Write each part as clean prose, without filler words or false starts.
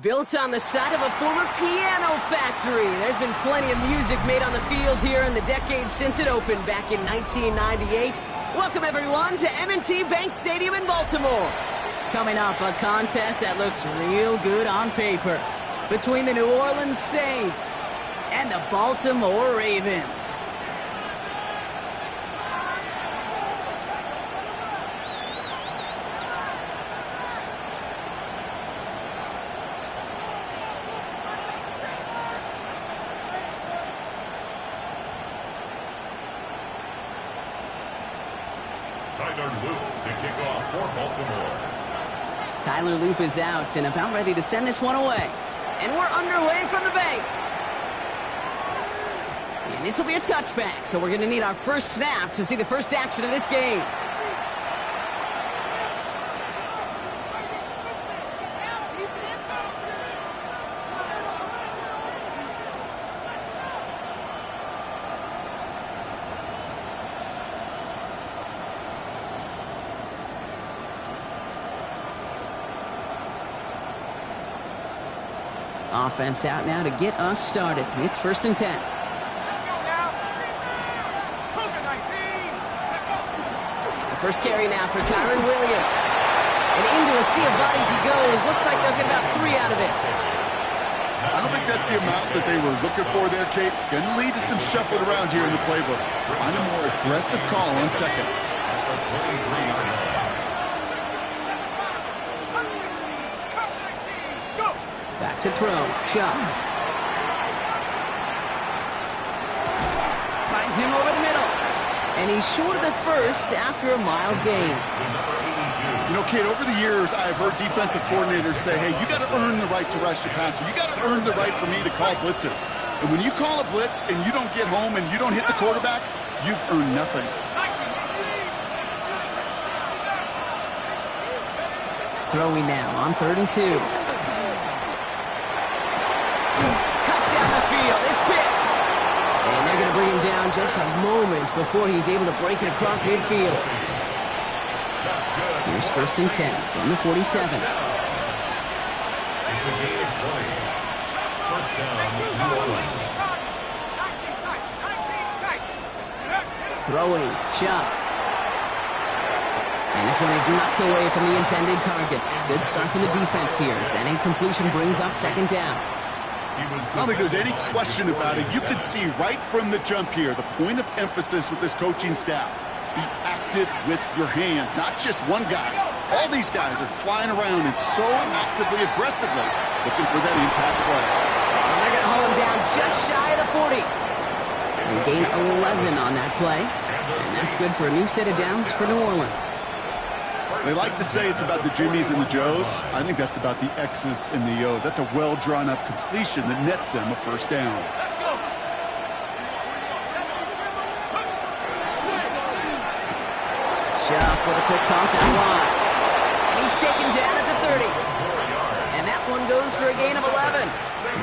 Built on the site of a former piano factory, there's been plenty of music made on the field here in the decade since it opened back in 1998. Welcome, everyone, to M&T Bank Stadium in Baltimore. Coming up, a contest that looks real good on paper between the New Orleans Saints and the Baltimore Ravens. Tyler Loop is out and about ready to send this one away. And we're underway from the bank. And this will be a touchback, so we're going to need our first snap to see the first action of this game. Offense out now to get us started. It's 1st and 10. The first carry now for Kyron Williams. And into a sea of bodies he goes. Looks like they'll get about 3 out of it. I don't think that's the amount that they were looking for there, Kate. Going to lead to some shuffling around here in the playbook. On a more aggressive call on second. Back to throw. Shot. Finds him over the middle. And he's short of the first after a mild gain. You know, Kate, over the years, I've heard defensive coordinators say, hey, you got to earn the right to rush the passer. You got to earn the right for me to call blitzes. And when you call a blitz and you don't get home and you don't hit the quarterback, you've earned nothing. Throwing now on 3rd and 2. And they're going to bring him down just a moment before he's able to break it across midfield. Here's 1st and 10 from the 47. It's a gain of 20. First down, New Orleans. Throwing, Chubb. And this one is knocked away from the intended targets. Good start from the defense here as that incompletion brings up 2nd down. I don't think there's any question about it. You could see right from the jump here, the point of emphasis with this coaching staff. Be active with your hands, not just one guy. All these guys are flying around and so actively, aggressively looking for that impact play. And they're going to hold him down just shy of the 40. They gain 11 on that play. And that's good for a new set of downs for New Orleans. They like to say it's about the Jimmies and the Joes. I think that's about the X's and the O's. That's a well-drawn-up completion that nets them a first down. Shuck with a quick toss out wide. And he's taken down at the 30. And that one goes for a gain of 11.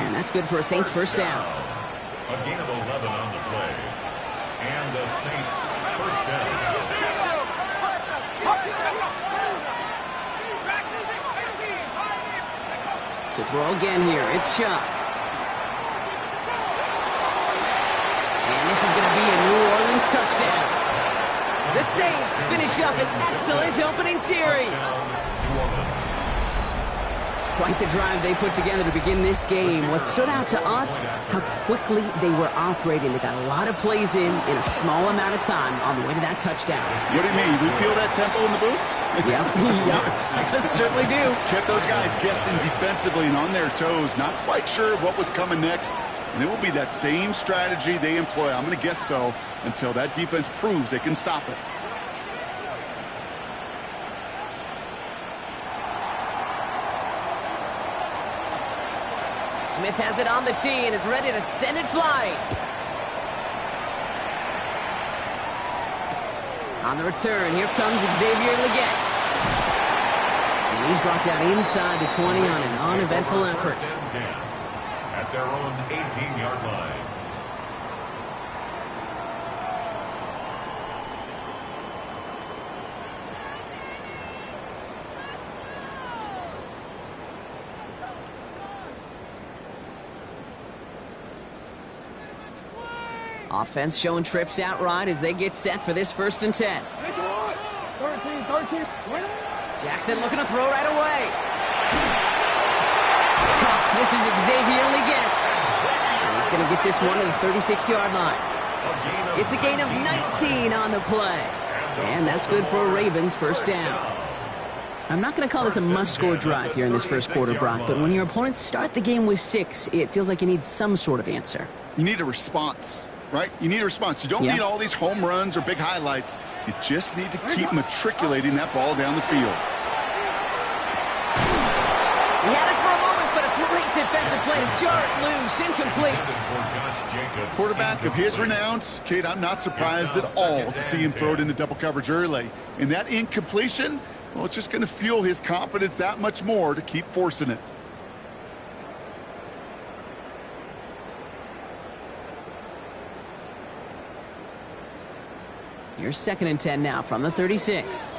And that's good for a Saints first down. A gain of 11 on the play. And the Saints first down. To throw again here, it's Shuck. And this is going to be a New Orleans touchdown. The Saints finish up an excellent opening series. Quite the drive they put together to begin this game. What stood out to us, how quickly they were operating. They got a lot of plays in a small amount of time on the way to that touchdown. What do you mean? We feel that tempo in the booth? Yeah, yeah, certainly do. Kept those guys guessing defensively and on their toes, not quite sure what was coming next. And it will be that same strategy they employ, I'm going to guess so, until that defense proves they can stop it. Smith has it on the tee and is ready to send it flying. On the return, here comes Xavier Leggett. And he's brought down inside the 20 on an uneventful effort. At their own 18-yard line. Offense showing trips out right as they get set for this 1st and 10. 13. Jackson looking to throw right away. Cuffs, this is Xavier Leggett. And he's going to get this one to the 36-yard line. It's a gain of 19 on the play. And that's good for a Ravens 1st down. I'm not going to call this a must-score drive here in this 1st quarter, Brock, but when your opponents start the game with 6, it feels like you need some sort of answer. You need a response, right? You need a response. You don't need all these home runs or big highlights. You just need to keep matriculating that ball down the field. He had it for a moment, but a great defensive play to jar it loose, incomplete. Quarterback of his renounce, Kate, I'm not surprised at all to see him throw it into double coverage early. And that incompletion, well, it's just going to fuel his confidence that much more to keep forcing it. Here's 2nd and 10 now from the 36.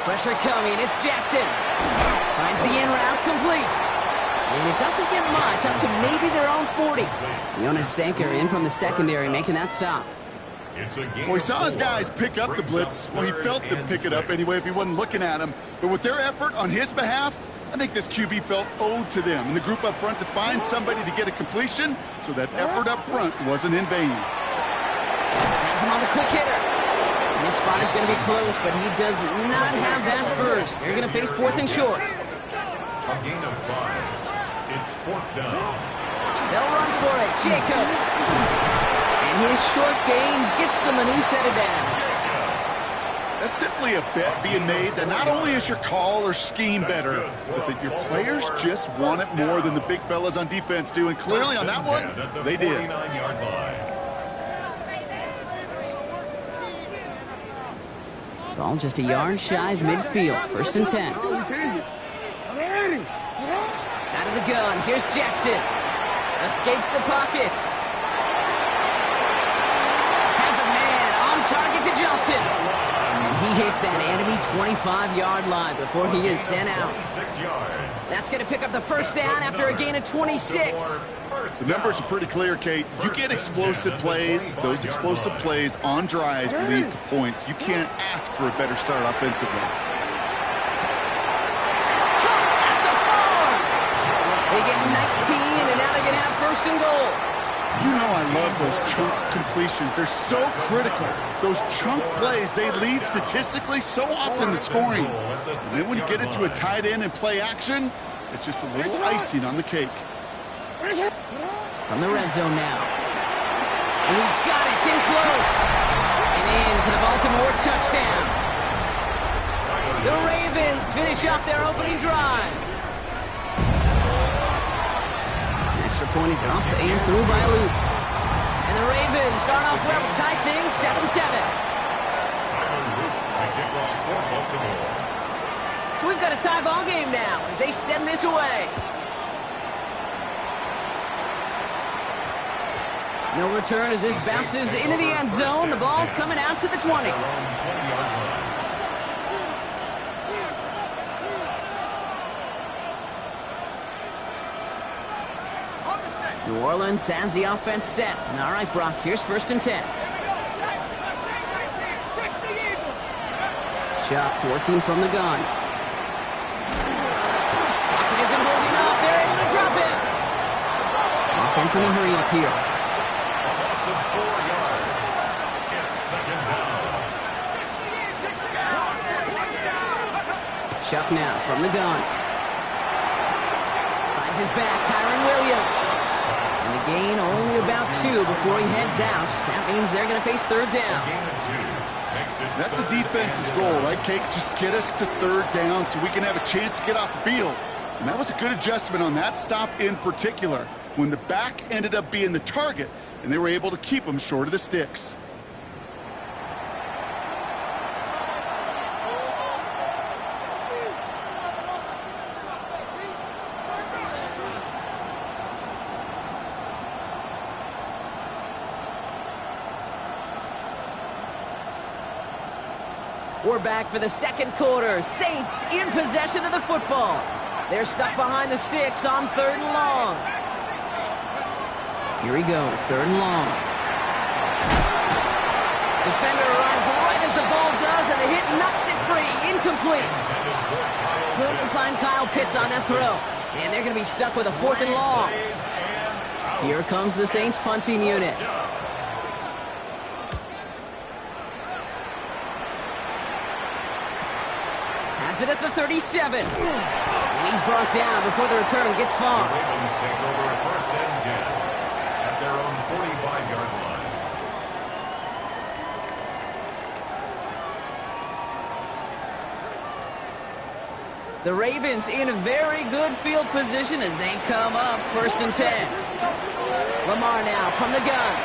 Pressure coming, it's Jackson. Finds the in route, complete. And it doesn't get much, up to maybe their own 40. Jonas Sanker in from the secondary, making that stop. Well, he saw his guys pick up the blitz. Well, he felt them pick it up anyway if he wasn't looking at him. But with their effort on his behalf, I think this QB felt owed to them and the group up front to find somebody to get a completion, so that effort up front wasn't in vain. Has him on the quick hitter. And this spot is going to be close, but he does not have that first. They're going to face 4th and short. A gain of 5. It's 4th down. They'll run for it. Jacobs. And his short gain gets them a new set of downs. That's simply a bet being made that not only is your call or scheme better, but that your players just want it more than the big fellas on defense do. And clearly on that one, they did. Ball just a yard shy of midfield. 1st and 10. Out of the gun. Here's Jackson. Escapes the pocket. Has a man on target to Johnson. And he hits that enemy 25-yard line before he is sent out. That's going to pick up the 1st down after a gain of 26. The numbers are pretty clear, Kate. You get explosive plays. Those explosive plays on drives lead to points. You can't ask for a better start offensively. It's caught at the 4. They get 19, and now they're going to have 1st and goal. You know I love those chunk completions. They're so critical. Those chunk plays, they lead statistically so often to scoring. And then when you get into a tight end and play action, it's just a little icing on the cake. From the red zone now. And he's got it. It's in close. And in for the Baltimore touchdown. The Ravens finish off their opening drive. Extra point is up and through by Luke. And the Ravens start off well to tie things 7-7. So we've got a tie ball game now as they send this away. No return as this bounces into the end zone. The ball's coming out to the 20. New Orleans has the offense set. All right, Brock, here's 1st and 10. Chuck working from the gun. Pocket isn't holding up. They're able to drop it. Offense in a hurry up here. Chuck now from the gun. Finds his back, Kyron Williams. And the gain only about 2 before he heads out. That means they're going to face 3rd down. That's a defense's goal, right, Kate? Just get us to 3rd down so we can have a chance to get off the field. And that was a good adjustment on that stop in particular, when the back ended up being the target, and they were able to keep him short of the sticks. We're back for the 2nd quarter. Saints in possession of the football. They're stuck behind the sticks on 3rd and long. Here he goes, 3rd and long. Defender arrives right as the ball does, and the hit knocks it free. Incomplete. Couldn't find Kyle Pitts on that throw. And they're going to be stuck with a 4th and long. Here comes the Saints punting unit. Has it at the 37. And he's brought down before the return gets far. The Ravens take over a 1st and 10 at their own 45-yard line. The Ravens in a very good field position as they come up 1st and 10. Lamar now from the gun.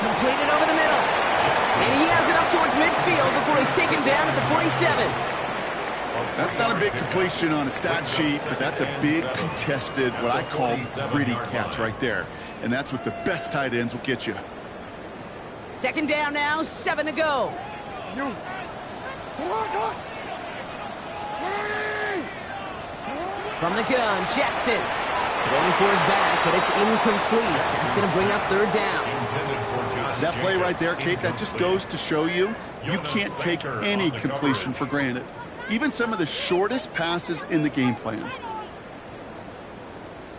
Completed over the middle. And he has it up towards midfield before he's taken down at the 47. That's not a big completion on a stat sheet, but that's a big contested, what I call gritty catch right there. And that's what the best tight ends will get you. 2nd down now, 7 to go. From the gun, Jackson. Going for his back, but it's incomplete. That's going to bring up 3rd down. That play right there, Kate, that just goes to show you, you can't take any completion for granted. Even some of the shortest passes in the game plan.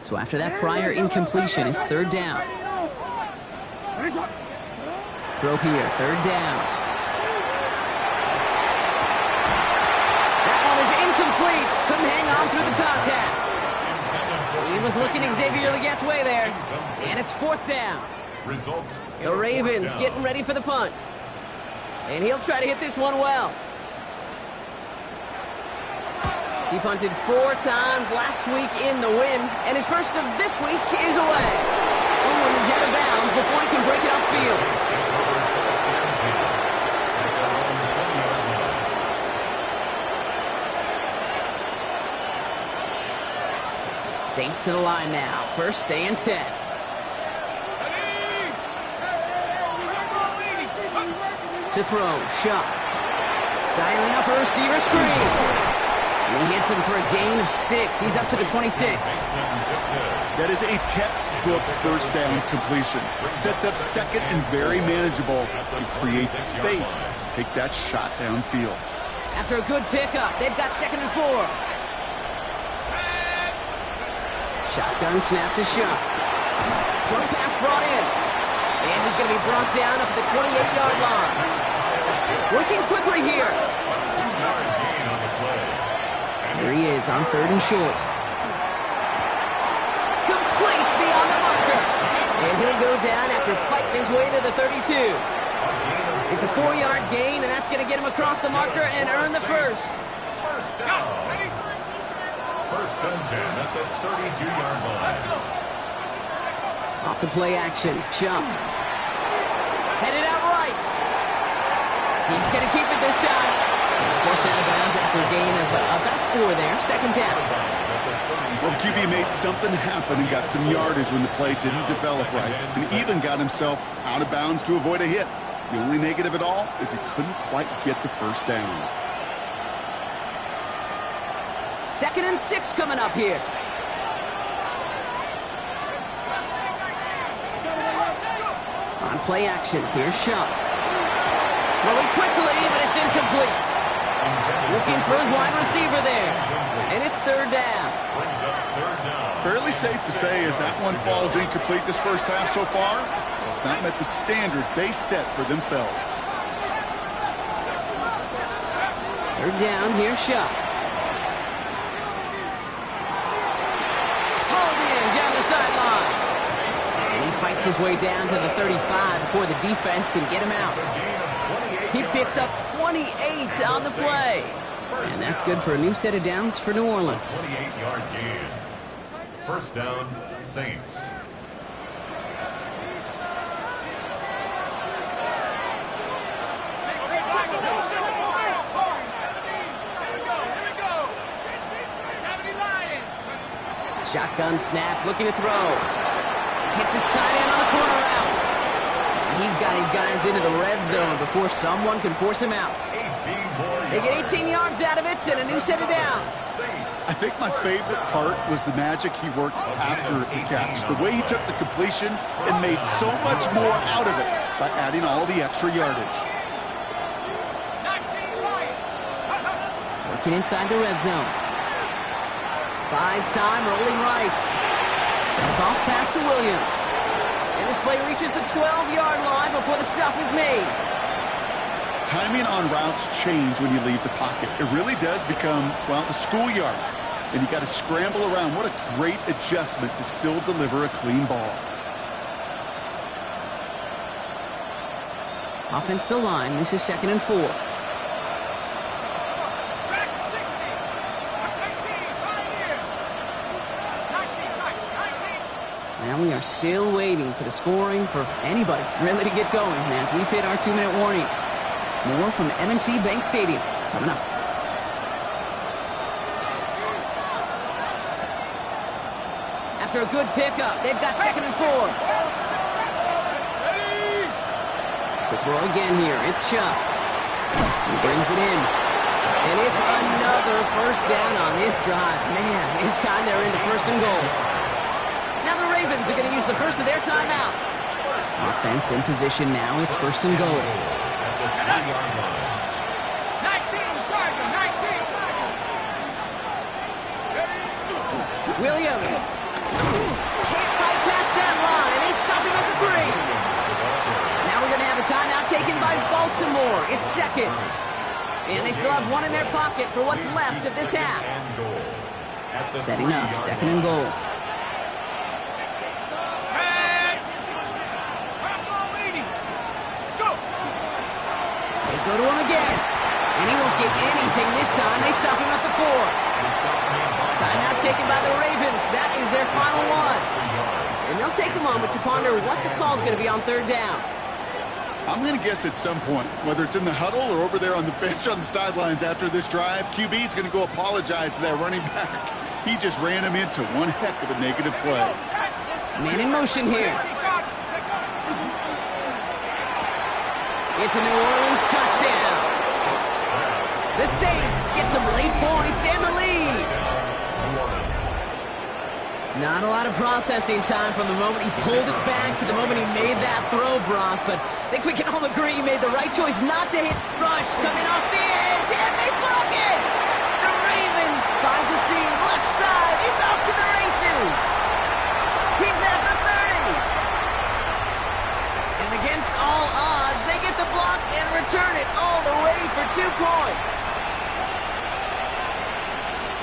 So after that prior incompletion, it's 3rd down. Throw here, 3rd down. That one is incomplete. Couldn't hang on through the contact. He was looking Xavier Legette's way there. And it's 4th down. The Ravens getting ready for the punt. And he'll try to hit this one well. He punted 4 times last week in the win, and his first of this week is away. Oh, and he's out of bounds before he can break it upfield. Saints to the line now, 1st and 10. To throw, Shuck. Dialing up a receiver screen. He hits him for a gain of 6. He's up to the 26. That is a textbook 1st down completion. Sets up 2nd and very manageable and creates space to take that shot downfield. After a good pickup, they've got 2nd and 4. Shotgun snap to Shuck. Slow pass brought in. And he's going to be brought down up at the 28-yard line. Working quickly here. Here he is on 3rd and short. Complete beyond the marker. And he'll go down after fighting his way to the 32. It's a 4-yard gain, and that's going to get him across the marker and earn the 1st. 1st and 10 at the 32-yard line. Off the play action. Chuck. Headed out right. He's going to keep it this time. He's forced out of bounds after a gain of about 4 there. 2nd down. Well, the QB made something happen and got some yardage when the play didn't develop right. And even got himself out of bounds to avoid a hit. The only negative at all is he couldn't quite get the 1st down. 2nd and 6 coming up here. On play action, here's Shuck. Throwing quickly, but it's incomplete. Looking for his wide receiver there. And it's 3rd down. Fairly safe to say as that one falls incomplete this 1st half so far, it's not met the standard they set for themselves. 3rd down, here's Shuck. Hauled in down the sideline. And he fights his way down to the 35 before the defense can get him out. He picks up 28 on the play. And that's good for a new set of downs for New Orleans. 28-yard gain. 1st down, Saints. Shotgun snap, looking to throw. Hits his tight end on the corner route. He's got his guys into the red zone before someone can force him out. They get 18 yards out of it and a new set of downs. I think my favorite part was the magic he worked after the catch. The way he took the completion and made so much more out of it by adding all the extra yardage. Working inside the red zone. Buys time, rolling right. Off pass to Williams. And this play reaches the 12-yard line before the stop is made. Timing on routes change when you leave the pocket. It really does become, well, the schoolyard. And you got to scramble around. What a great adjustment to still deliver a clean ball. Offense to line. This is 2nd and 4. And we are still waiting for the scoring for anybody really to get going as we've hit our 2-minute warning. More from M&T Bank Stadium coming up. After a good pickup, they've got 2nd and 4. To throw again here, it's Shuck. He brings it in. And it's another first down on this drive. Man, this time they're into 1st and goal. Now the Ravens are going to use the first of their timeouts. Offense in position now. It's 1st and goal. 19, Tiger, 19. Williams. Can't quite pass that line, and they stop him at the 3. Now we're going to have a timeout taken by Baltimore. It's 2nd. And they still have one in their pocket for what's left of this half. Setting up, 2nd and goal. Go to him again. And he won't get anything this time. They stop him at the 4. Timeout taken by the Ravens. That is their final one. And they'll take a moment to ponder what the call is going to be on 3rd down. I'm going to guess at some point, whether it's in the huddle or over there on the bench on the sidelines after this drive, QB is going to go apologize to that running back. He just ran him into one heck of a negative play. Man in motion here. It's a New Orleans touchdown. The Saints get some late points and the lead. Not a lot of processing time from the moment he pulled it back to the moment he made that throw, Brock. But I think we can all agree he made the right choice not to hit rush coming off the edge. And they block it. The Ravens finds a seam left side. He's off to the races. He's at the 30. And against all odds, they get the block and return it all the way for 2 points.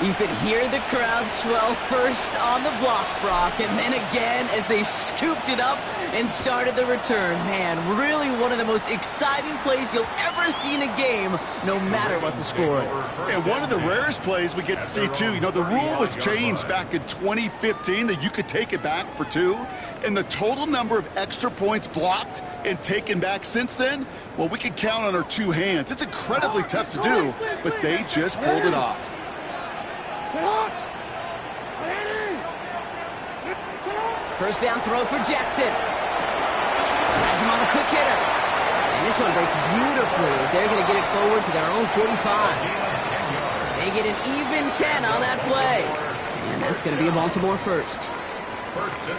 You could hear the crowd swell first on the block, Brock, and then again as they scooped it up and started the return. Man, really one of the most exciting plays you'll ever see in a game, no matter what the score is. And one of the rarest plays we get to see, too. You know, the rule was changed back in 2015 that you could take it back for 2. And the total number of extra points blocked and taken back since then, well, we can count on our 2 hands. It's incredibly tough to do, but they just pulled it off. First down throw for Jackson. Has him on the quick hitter. And this one breaks beautifully as they're going to get it forward to their own 45. They get an even 10 on that play. And that's going to be a Baltimore first.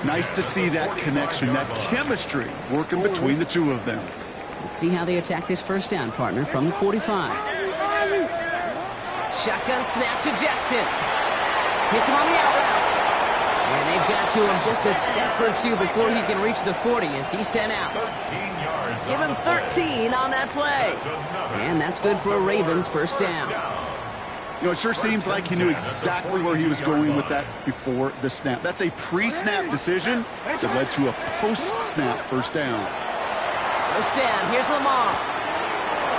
Nice to see that connection, that chemistry working between the 2 of them. Let's see how they attack this first down, partner, from the 45. Shotgun snap to Jackson. Hits him on the out route. And they've got to him just a step or 2 before he can reach the 40 as he's sent out. Give him 13 on that play. And that's good for a Ravens first down. You know, it sure seems like he knew exactly where he was going with that before the snap. That's a pre-snap decision that led to a post-snap first down. First down, here's Lamar.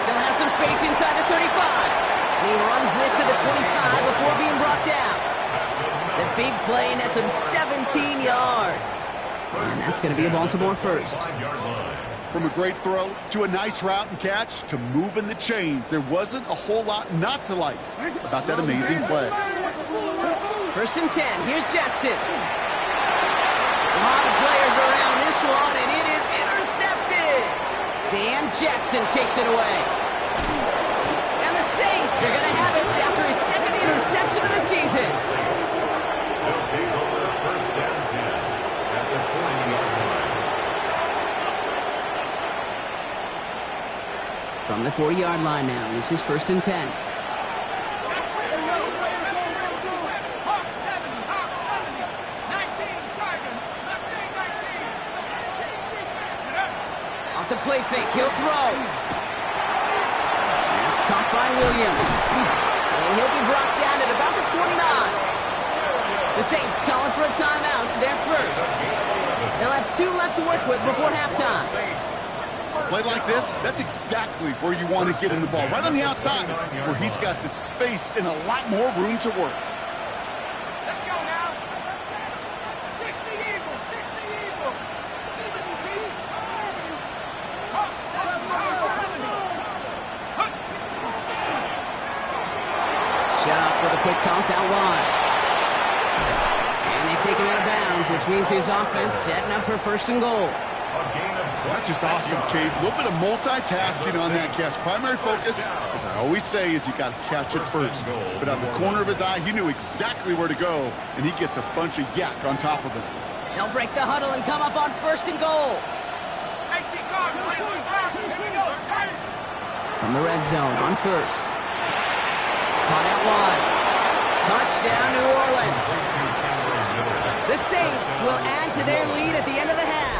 Still has some space inside the 35. And he runs this to the 25 before being brought down. The big play nets him 17 yards. And that's going to be a Baltimore first. From a great throw to a nice route and catch to moving the chains, there wasn't a whole lot not to like about that amazing play. First and 10, here's Jackson. A lot of players around this one, and it is intercepted. Dan Jackson takes it away. And the Saints are going to have it after his 2nd interception of the season. 4-yard line now. This is 1st and 10. Off the play fake, he'll throw. That's caught by Williams. And he'll be brought down at about the 29. The Saints calling for a timeout. They're first. They'll have 2 left to work with before halftime. Play like this, that's exactly where you want to get in the ball. Right on the outside, where he's got the space and a lot more room to work. Let's go now. 60 Eagles, 60 Eagles. Shot with a quick toss out wide. And they take him out of bounds, which means his offense setting up for 1st and goal. That's just awesome, Kate. A little bit of multitasking on that catch. Primary focus, as I always say, is you got to catch it first. But out the corner of his eye, he knew exactly where to go, and he gets a bunch of yak on top of him. They'll break the huddle and come up on 1st and goal. From the red zone on 1st. Caught out wide. Touchdown, New Orleans. The Saints will add to their lead at the end of the half.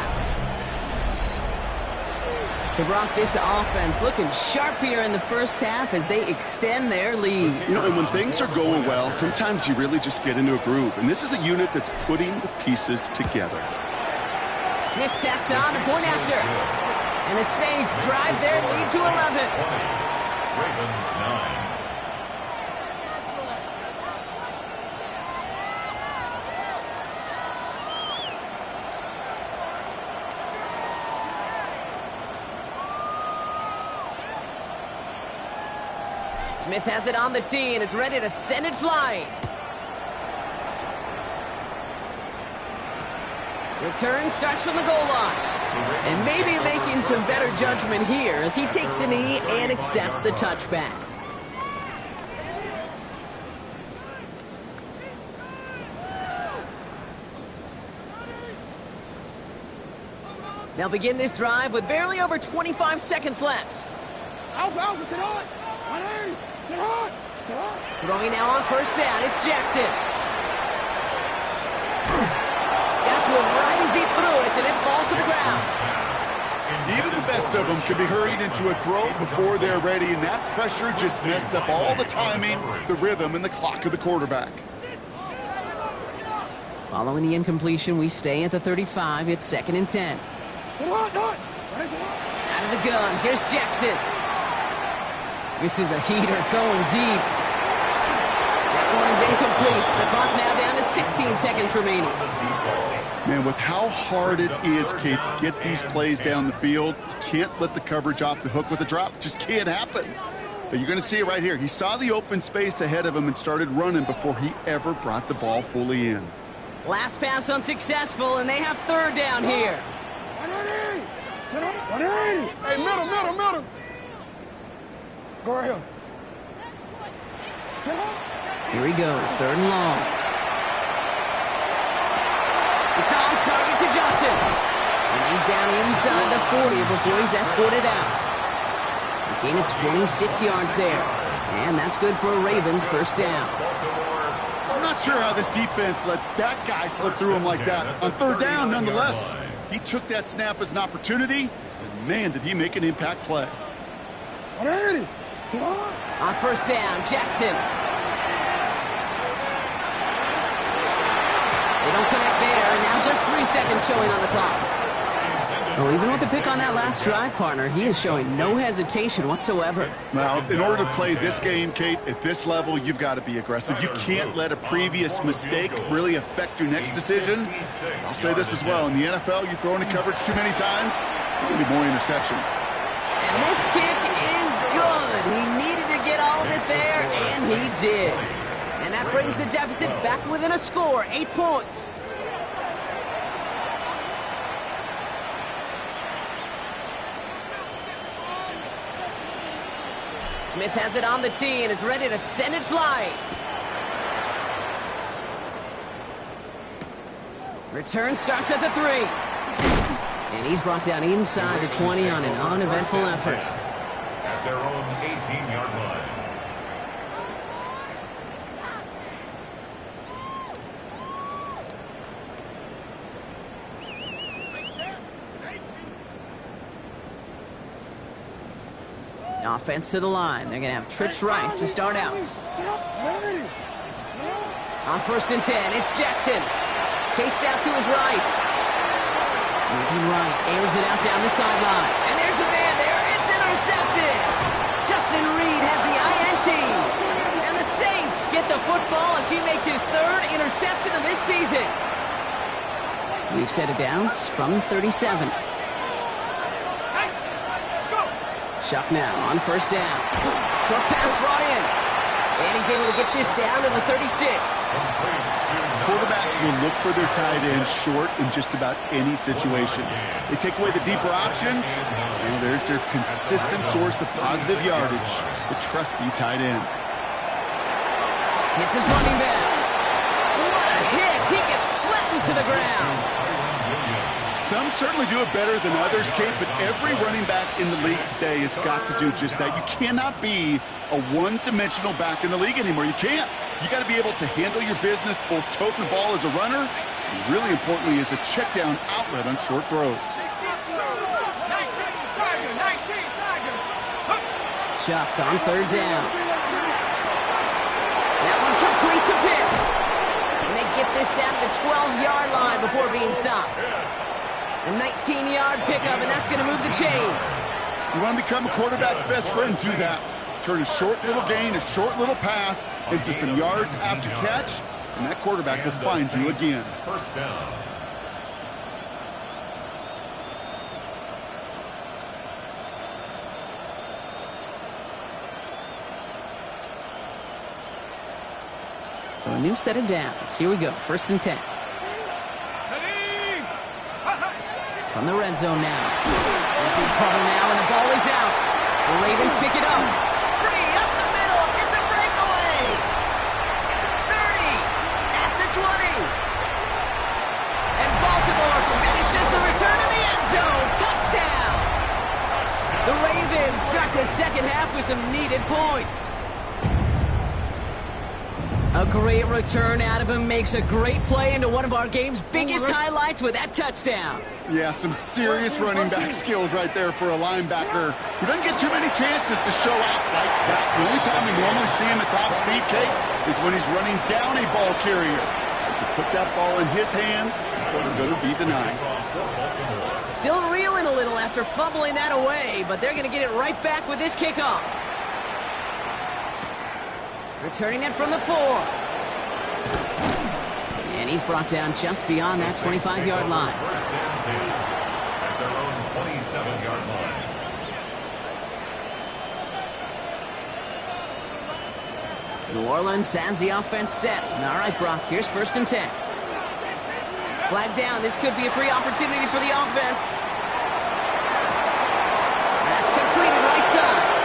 So, Brock, this offense looking sharp here in the first half as they extend their lead. You know, and when things are going well, sometimes you really just get into a groove. And this is a unit that's putting the pieces together. Smith tacks on the point after. And the Saints drive their lead to 11. Ravens 9. Smith has it on the tee and is ready to send it flying. Return starts from the goal line. And maybe making some better judgment here as he takes a knee and accepts the touchback. They'll begin this drive with barely over 25 seconds left. Alpha, sit on. Throwing now on 1st down, it's Jackson. Got to him right as he threw it, and it falls to the ground. Even the best of them can be hurried into a throw before they're ready, and that pressure just messed up all the timing, the rhythm, and the clock of the quarterback. Following the incompletion, we stay at the 35. It's 2nd and 10. Out of the gun, here's Jackson. This is a heater going deep. That one is incomplete. The clock now down to 16 seconds remaining. Man, with how hard it is, Kate, to get these plays down the field, you can't let the coverage off the hook with a drop. It just can't happen. But you're going to see it right here. He saw the open space ahead of him and started running before he ever brought the ball fully in. Last pass unsuccessful, and they have 3rd down here. Hey, middle. Go right here. Here he goes, 3rd and long. It's on target to Johnson. And he's down inside the 40 before he's escorted out. A gain of 26 yards there. And that's good for a Ravens 1st down. I'm not sure how this defense let that guy slip through him like that. On 3rd down, nonetheless, he took that snap as an opportunity, and man, did he make an impact play. On 1st down, Jackson. They don't connect there, and now just 3 seconds showing on the clock. Well, even with the pick on that last drive, partner, he is showing no hesitation whatsoever. Now, in order to play this game, Kate, at this level, you've got to be aggressive. You can't let a previous mistake really affect your next decision. I'll say this as well. In the NFL, you throw into coverage too many times, there'll be more interceptions. And this kick is good. He needed to get all of it there, and he did. And that brings the deficit back within a score, 8 points. Smith has it on the tee and is ready to send it flying. Return starts at the 3. And he's brought down inside the 20 on an uneventful effort. at their own 18-yard line. Offense to the line. They're going to have trips right to start out. On 1st and 10, it's Jackson. Chased out to his right. Moving right, airs it out down the sideline. And there's a man there. It's intercepted. Justin Reed has the INT. And the Saints get the football as he makes his 3rd interception of this season. We've set it downs from 37. Shuck now on 1st down. Short pass brought in. And he's able to get this down to the 36. Quarterbacks will look for their tight end short in just about any situation. They take away the deeper options, and there's their consistent source of positive yardage, the trusty tight end. Hits his running back. What a hit! He gets flattened to the ground. Some certainly do it better than others, Kate, but every running back in the league today has got to do just that. You cannot be a one-dimensional back in the league anymore. You can't. You got to be able to handle your business, both toting the ball as a runner, and really importantly as a check-down outlet on short throws. Chuck on 3rd down. That one complete to Pitts. And they get this down to the 12-yard line before being stopped. A 19-yard pickup, and that's going to move the chains. You want to become a quarterback's best friend, do that. Turn a short little gain, a short little pass into some yards after catch, and that quarterback will find you again. 1st down. So a new set of downs. Here we go, 1st and 10. From the red zone now. In big trouble now, and the ball is out. The Ravens pick it up. Free up the middle. It's a breakaway. 30 at the 20. And Baltimore finishes the return in the end zone. Touchdown. The Ravens start the 2nd half with some needed points. A great return out of him, makes a great play into one of our game's biggest highlights with that touchdown. Yeah, some serious running back skills right there for a linebacker who doesn't get too many chances to show out like that. The only time we normally see him at top speed, Kate, is when he's running down a ball carrier. But to put that ball in his hands, they're going to be denied. Still reeling a little after fumbling that away, but they're going to get it right back with this kickoff. Returning it from the 4. And he's brought down just beyond that 25-yard line. 1st and 2 at their own 27-yard line. New Orleans has the offense set. All right, Brock, here's 1st and 10. Flag down. This could be a free opportunity for the offense. That's completed right side.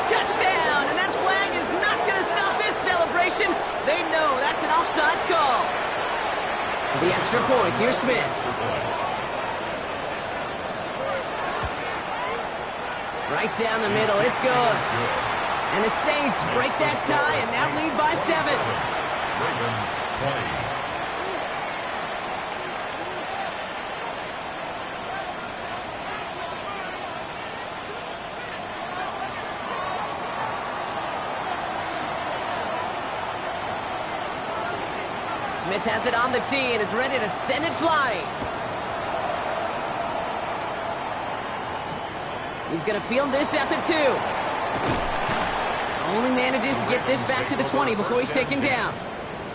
Touchdown, and that flag is not going to stop this celebration. They know that's an offsides call. The extra point, here's Smith. Right down the middle, it's good. And the Saints break that tie and now lead by 7. Ravens 20. Smith has it on the tee and is ready to send it flying. He's going to field this at the 2. Only manages to get this back to the 20 before he's taken down.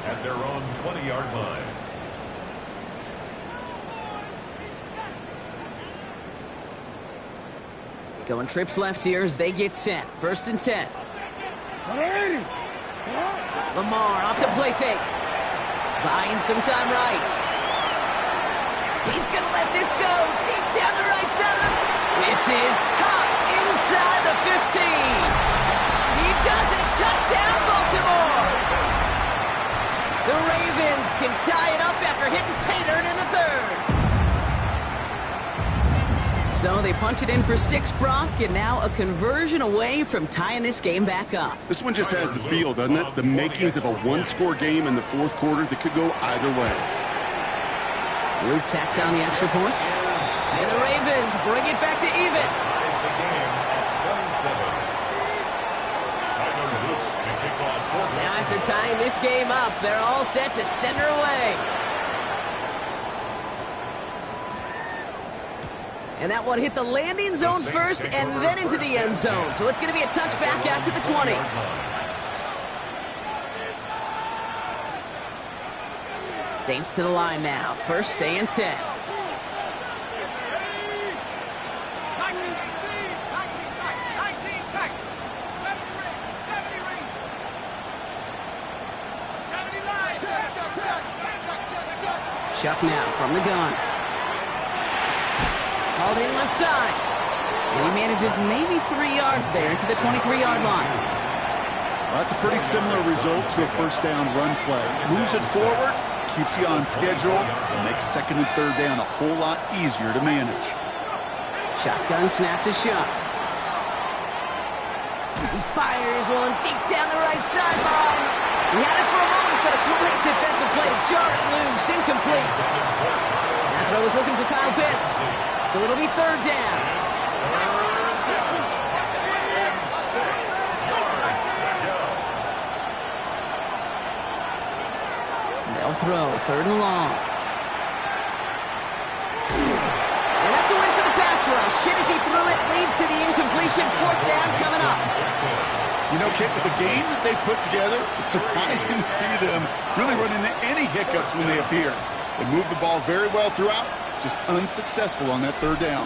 At their own 20-yard line. Going trips left here as they get set. 1st and 10. Lamar off the play fake. Buying some time right. He's going to let this go deep down the right side. This is caught inside the 15. He does it. Touchdown, Baltimore. The Ravens can tie it up after hitting pay dirt in the 3rd. So they punch it in for 6, Brock, and now a conversion away from tying this game back up. This one just has the feel, doesn't it? The makings of a one-score game in the fourth quarter that could go either way. Luke tacks on the extra point. And the Ravens bring it back to even. Now after tying this game up, they're all set to send her away. And that one hit the landing zone first and then into the end zone. So it's going to be a touchback out to the 20. Saints to the line now. First and 10. Chuck now from the gun. Called in left side. And he manages maybe 3 yards there into the 23-yard line. Well, that's a pretty similar result to a first down run play. Moves it forward, keeps you on schedule, and makes second and third down a whole lot easier to manage. Shotgun snap to Chuck. He fires one deep down the right sideline. He had it for a moment, but a great defensive play to jar it loose, incomplete. That throw was looking for Kyle Pitts, so it'll be third down. They'll throw, third and long. And that's a win for the pass rush. Shit as he threw it, leads to the incompletion. Fourth down coming up. You know, Kate, with the game that they put together, it's surprising to see them really run into any hiccups when they appear. They move the ball very well throughout, just unsuccessful on that third down.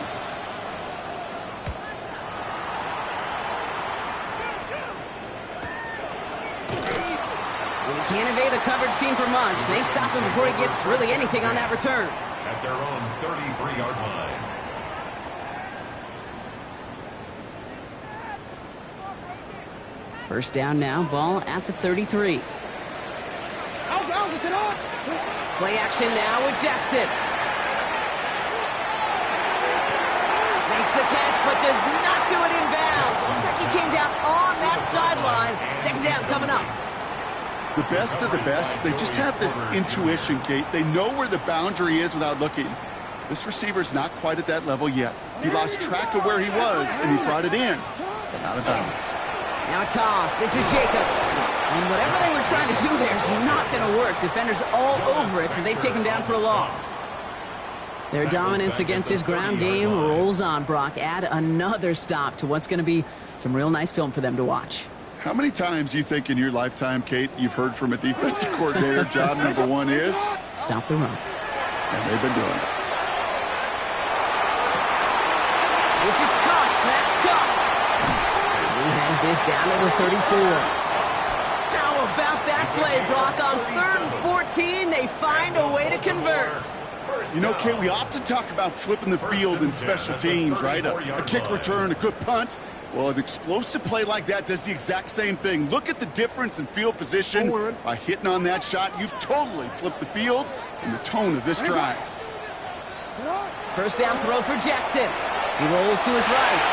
When he can't evade the coverage team for much, they stop him before he gets really anything on that return. At their own 33-yard line. First down now, ball at the 33. Play action now with Jackson. Makes the catch, but does not do it in bounds. Looks like he came down on that sideline. Second down coming up. The best of the best, they just have this intuition, Kate. They know where the boundary is without looking. This receiver's not quite at that level yet. He lost track of where he was, and he's brought it in, but out of bounds. Now a toss. This is Jacobs. And whatever they were trying to do there is not going to work. Defenders all over it, so they take him down for a loss. Their dominance against his ground game rolls on, Brock. Add another stop to what's going to be some real nice film for them to watch. How many times do you think in your lifetime, Kate, you've heard from a defensive coordinator, job number one is? Stop the run. And they've been doing it. This is Cox. That's Cox. He has this down to the 34. How about that play, Brock? On 3rd and 14, they find a way to convert. You know, Kate, we often talk about flipping the field in special teams, right? A kick return, a good punt. Well, an explosive play like that does the exact same thing. Look at the difference in field position. By hitting on that shot, you've totally flipped the field and the tone of this drive. First down throw for Jackson. He rolls to his right.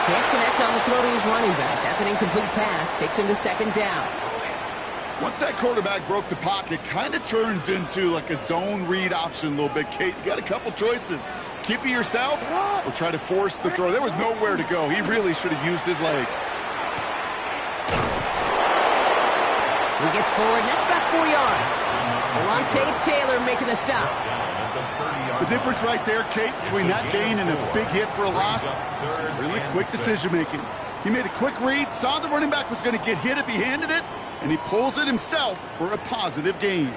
Can't connect on the throw to his running back. That's an incomplete pass. Takes him to second down. Once that quarterback broke the pocket, kind of turns into like a zone read option a little bit. Kate, you got a couple choices. Keep it yourself or try to force the throw. There was nowhere to go. He really should have used his legs. He gets forward, and that's about 4 yards. Alontae Taylor making the stop. The difference right there, Kate, between that gain and a big hit for a loss, some really quick decision-making. He made a quick read, saw the running back was going to get hit if he handed it, and he pulls it himself for a positive gain.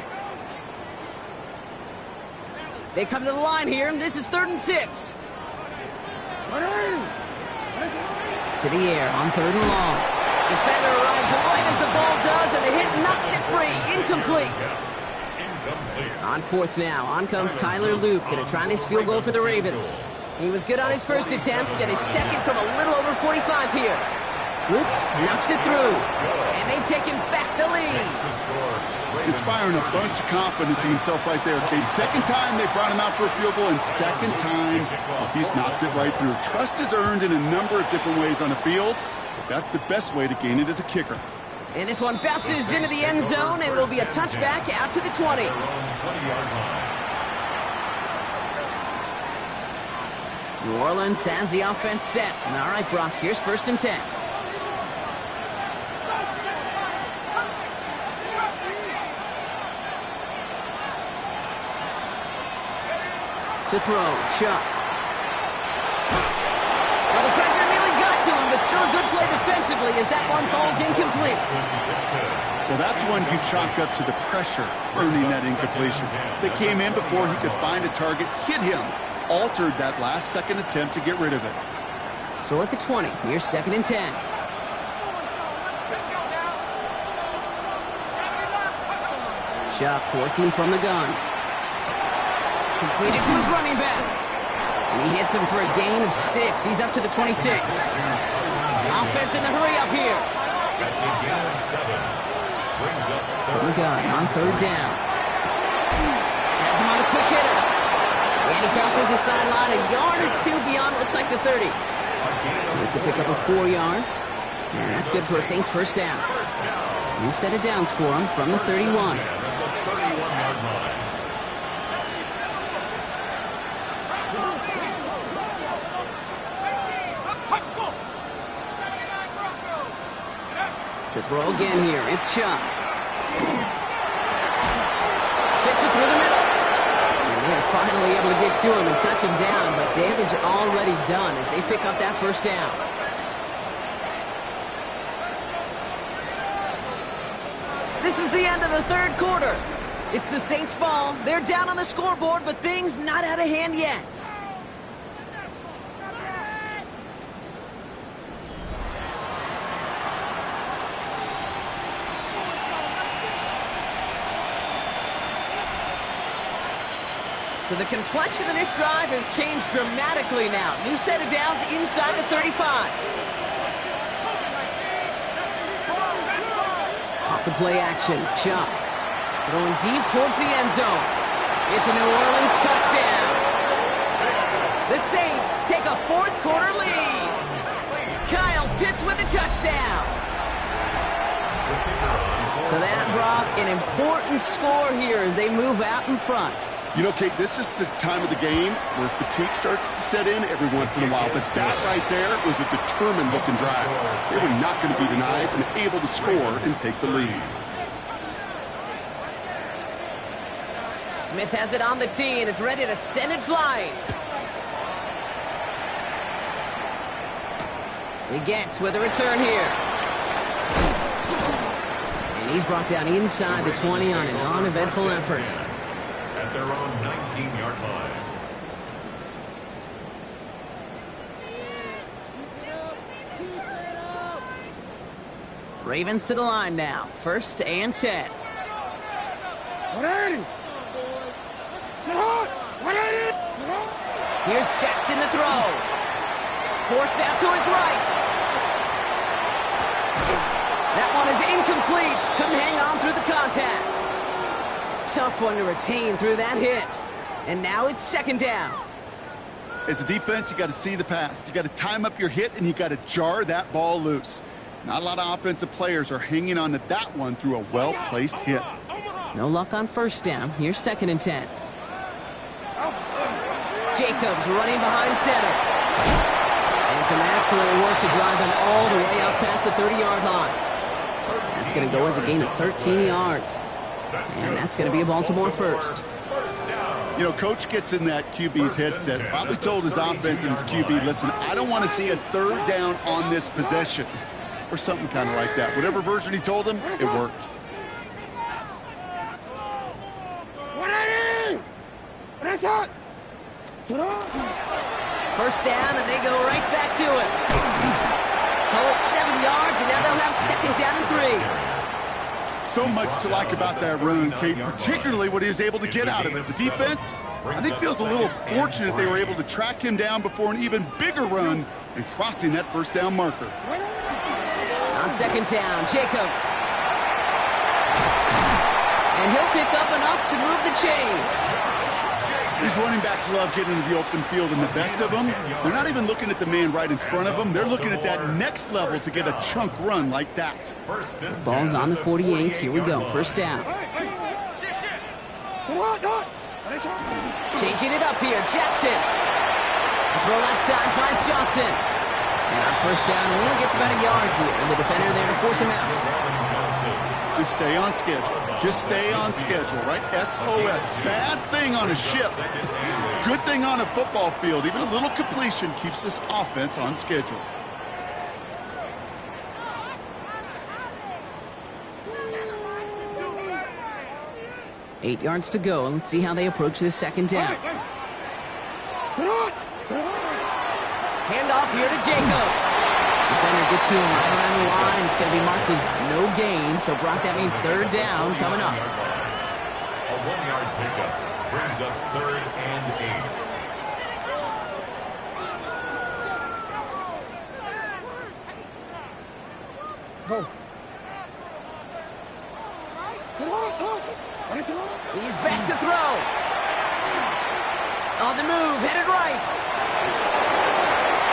They come to the line here, and this is 3rd and 6. To the air on 3rd and long. Defender arrives right as the ball does, and the hit knocks it free. Incomplete. On 4th now, on comes Tyler Luke, going to try this field goal for the Ravens. He was good on his first attempt, and his second from a little over 45 here. Whoops, knocks it through. And they've taken back the lead. Inspiring a bunch of confidence in himself right there, Kate. Second time they brought him out for a field goal, and second time he's knocked it right through. Trust is earned in a number of different ways on the field. That's the best way to gain it as a kicker. And this one bounces into the end zone, and it'll be a touchback out to the 20. New Orleans has the offense set. All right, Brock, here's 1st and 10. To throw, Shuck. Well, the pressure nearly got to him, but still a good play defensively as that one falls incomplete. Well, that's one you chalk up to the pressure earning that incompletion. They came in before he could find a target, hit him, altered that last-second attempt to get rid of it. So at the 20, here's 2nd and 10. Shuck working from the gun. Completed to his running back. And he hits him for a gain of 6. He's up to the 26. Offense in the hurry up here. That's a gain of 7. Brings up From the gun on 3rd down. Has him on a quick hitter. And he crosses the sideline a yard or 2 beyond, looks like the 30. It's a pickup of 4 yards. And that's good for a Saints 1st down. New set of downs for him from the 31. To throw again here, it's Shuck. Fits it through the middle. And they're finally able to get to him and touch him down, but damage already done as they pick up that 1st down. This is the end of the 3rd quarter. It's the Saints' ball. They're down on the scoreboard, but things not out of hand yet. So the complexion of this drive has changed dramatically now. New set of downs inside the 35. Off the play action, Chuck. Going deep towards the end zone. It's a New Orleans touchdown. The Saints take a 4th quarter lead. Kyle Pitts with a touchdown. So that, Brock, an important score here as they move out in front. You know, Kate, this is the time of the game where fatigue starts to set in every once in a while. But that right there was a determined-looking drive. They were not going to be denied and able to score and take the lead. Smith has it on the tee, and it's ready to send it flying. He gets with a return here. And he's brought down inside the 20 on an uneventful effort. At their own 19-yard line. Ravens to the line now. 1st and 10. 180. Here's Jackson to throw. Forced out to his right. That one is incomplete. Couldn't hang on through the contact. Tough one to retain through that hit. And now it's 2nd down. As a defense, you got to see the pass. You got to time up your hit, and you got to jar that ball loose. Not a lot of offensive players are hanging on to that one through a well-placed hit. No luck on 1st down. Here's 2nd and 10. Jacobs running behind center. And some excellent work to drive them all the way up past the 30-yard line. That's going to go as a gain of 13 yards. And that's going to be a Baltimore 1st. You know, Coach gets in that QB's headset, probably told his offense and his QB, listen, I don't want to see a 3rd down on this possession. Or something kind of like that. Whatever version he told him, it worked. 180. Shot. 1st down, and they go right back to it. Call it 7 yards, and now they'll have 2nd down and 3. So much to like about that run, Kate, particularly what he was able to get out of it. The defense, I think, feels a little fortunate they were able to track him down before an even bigger run and crossing that 1st down marker. On second down, Jacobs. And he'll pick up enough to move the chains. These running backs love getting into the open field, and the best of them, they're not even looking at the man right in front of them. They're looking at that next level to get a chunk run like that. Ball's on the 48. Here we go. First down. Changing it up here. Jackson. Throw left side finds Johnson. And on first down, only gets about a yard here. And the defender there to force him out. Just stay on schedule. Just stay on schedule, right? SOS. Bad thing on a ship. Good thing on a football field. Even a little completion keeps this offense on schedule. Eight yards to go. Let's see how they approach this second down. Handoff here to Jacobs. Defender gets to him right around the line. It's going to be marked as no gain. So, Brock, that means third down coming up. A 1-yard pickup brings up 3rd and 8. Go. He's back to throw. On the move, headed right.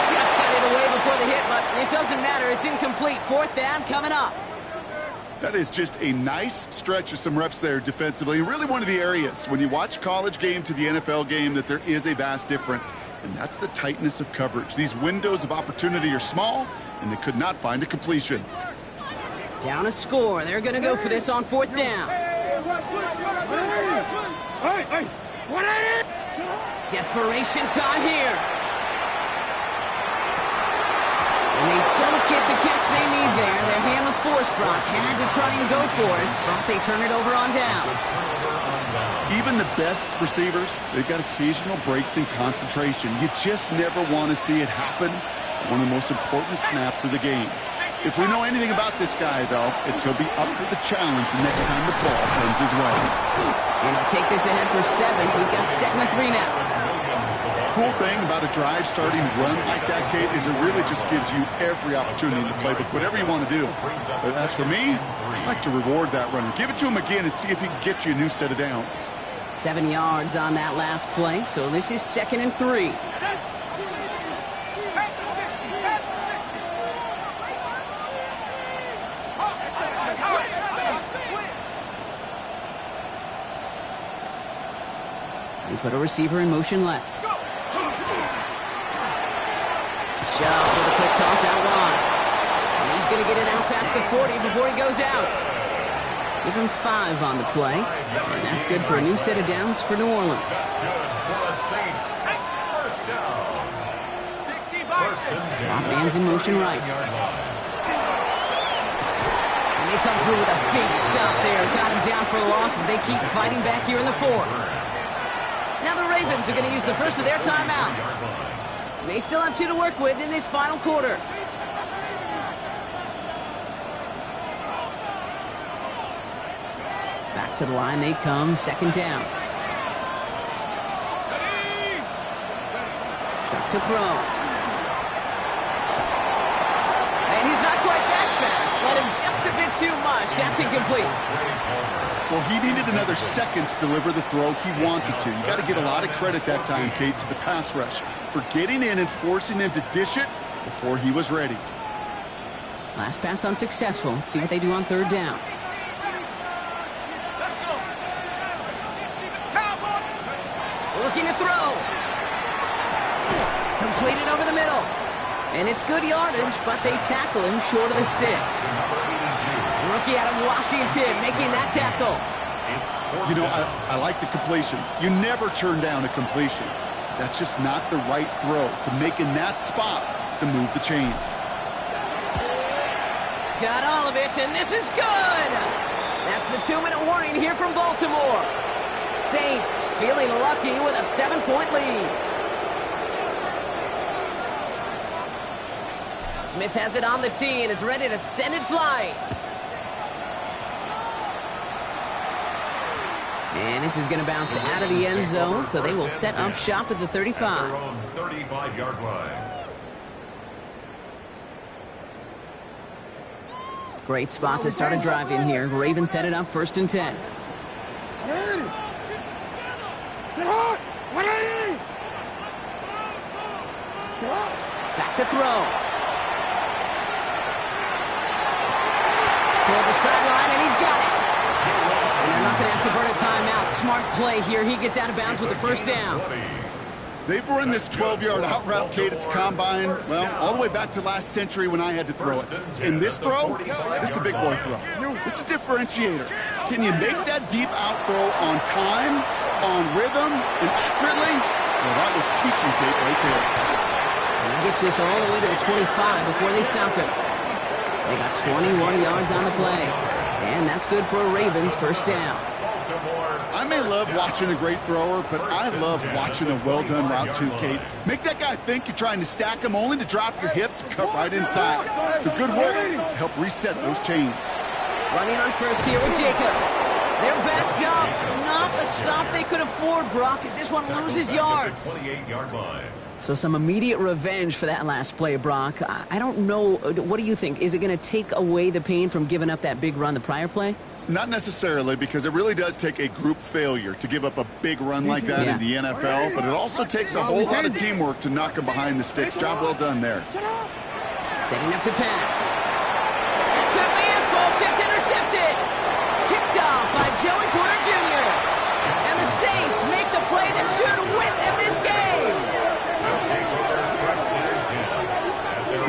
Just got it away before the hit, but it doesn't matter. It's incomplete. 4th down coming up. That is just a nice stretch of some reps there defensively. Really one of the areas when you watch college game to the NFL game that there is a vast difference, and that's the tightness of coverage. These windows of opportunity are small, and they could not find a completion. Down a score. They're going to go for this on 4th down. Desperation time here. And they don't get the catch they need there. Their hand was forced, Brock. Had to try and go for it, but they turn it over on downs. Even the best receivers, they've got occasional breaks in concentration. You just never want to see it happen. One of the most important snaps of the game. If we know anything about this guy, though, it's he'll be up for the challenge the next time the ball comes his way. And he'll take this ahead for 7. We've got 2nd and 3 now. Cool thing about a drive starting run like that, Kate, is it really just gives you every opportunity to play, but whatever you want to do. But as for me, I like to reward that runner. Give it to him again and see if he can get you a new set of downs. 7 yards on that last play, so this is 2nd and 3. We put a receiver in motion left. Shove with a quick toss out wide. And he's going to get it out past the 40 before he goes out. Give him 5 on the play. And that's good for a new set of downs for New Orleans. Top man's in motion right. And they come through with a big stop there. Got him down for a loss as they keep fighting back here in the 4th. Now the Ravens are going to use the first of their timeouts. They still have 2 to work with in this final quarter. Back to the line they come, 2nd down. Shot to throw. And he's not quite that fast. Let him just a bit too much. That's incomplete. Well, he needed another second to deliver the throw he wanted to. You got to give a lot of credit that time, Kate, to the pass rush for getting in and forcing him to dish it before he was ready. Last pass unsuccessful. Let's see what they do on 3rd down. Looking to throw. Completed over the middle. And it's good yardage, but they tackle him short of the sticks. Rookie out of Washington making that tackle. You know, I like the completion. You never turn down a completion. That's just not the right throw to make in that spot to move the chains. Got all of it, and this is good. That's the 2-minute warning here from Baltimore. Saints feeling lucky with a 7-point lead. Smith has it on the tee, and it's ready to send it flying. And this is going to bounce out of the end zone, so they will set up shop at the 35. Their own 35-yard line. Great spot to start a drive in here. Ravens headed up 1st and 10. Back to throw. Toward the sideline, and he's got it. And they're not going to have to burn a timeout. Smart play here. He gets out of bounds with the 1st down. They've run this 12-yard out route, Kate, at the combine, well, all the way back to last century when I had to throw it. In this throw, this is a big boy throw. It's a differentiator. Can you make that deep out throw on time, on rhythm, and accurately? Well, that was teaching tape right there. And he gets this all the way to the 25 before they stop him. They got 21 yards on the play. And that's good for a Ravens 1st down. I may love watching a great thrower, but I love watching a well-done route too, Kate. Make that guy think you're trying to stack him only to drop your hips and cut right inside. It's a good work to help reset those chains. Running on 1st here with Jacobs. They're backed up. Not a stop they could afford, Brock, as this one loses yards. 28-yard line. So some immediate revenge for that last play, Brock. I don't know. What do you think? Is it going to take away the pain from giving up that big run the prior play? Not necessarily, because it really does take a group failure to give up a big run like that in the NFL, but it also takes a whole lot of teamwork to knock him behind the sticks. Job well done there. Setting up to pass. Could be it, folks. It's intercepted. Kicked off by Joey Porter Jr. And the Saints make the play that should win them this game.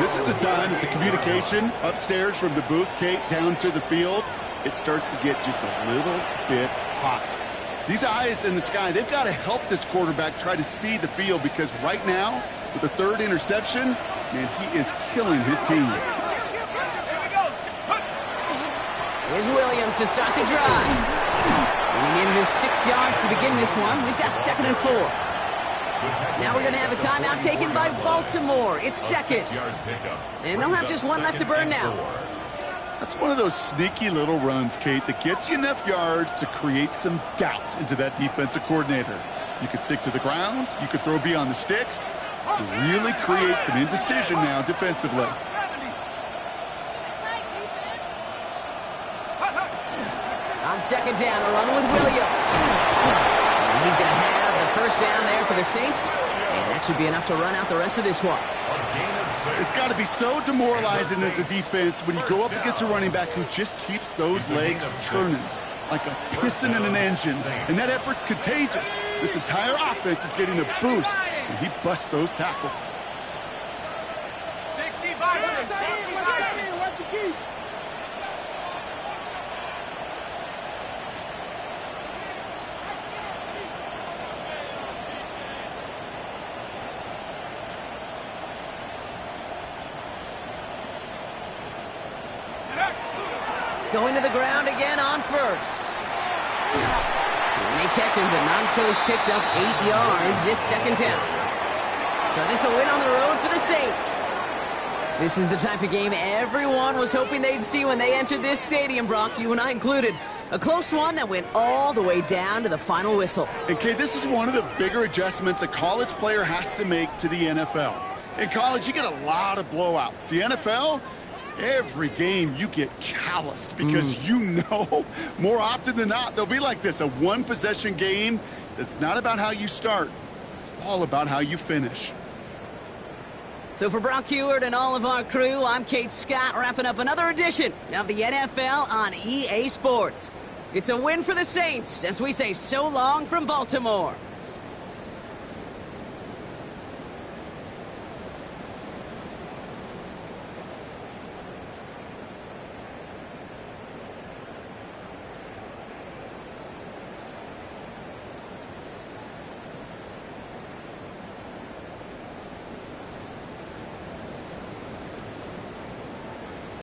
This is a time that the communication upstairs from the booth, Kate, down to the field, it starts to get just a little bit hot. These eyes in the sky, they've got to help this quarterback try to see the field, because right now, with the 3rd interception, man, he is killing his team. Here's Williams to start the drive. Running in his 6 yards to begin this one. We've got 2nd and 4. Now we're going to have a timeout taken by Baltimore. It's 2nd. And they'll have just one left to burn now. That's one of those sneaky little runs, Kate, that gets you enough yards to create some doubt into that defensive coordinator. You could stick to the ground. You could throw beyond the sticks. It really creates some indecision now defensively. On 2nd down, a run with Williams. And he's going to have the 1st down there for the Saints. And that should be enough to run out the rest of this one. It's got to be so demoralizing as a defense when you go up against a running back who just keeps those legs churning like a piston in an engine. And that effort's contagious. This entire offense is getting a boost, and he busts those tackles. 65. Watch the key. Going to the ground again on 1st. And they catch him, but not until he's picked up 8 yards. It's 2nd down. So this will win on the road for the Saints. This is the type of game everyone was hoping they'd see when they entered this stadium, Brock, you and I included. A close one that went all the way down to the final whistle. And, Kate, this is one of the bigger adjustments a college player has to make to the NFL. In college, you get a lot of blowouts. The NFL, every game you get calloused because you know more often than not they'll be like this, a one-possession game that's not about how you start. It's all about how you finish. So for Brock Heward and all of our crew, I'm Kate Scott, wrapping up another edition of the NFL on EA Sports. It's a win for the Saints as we say so long from Baltimore.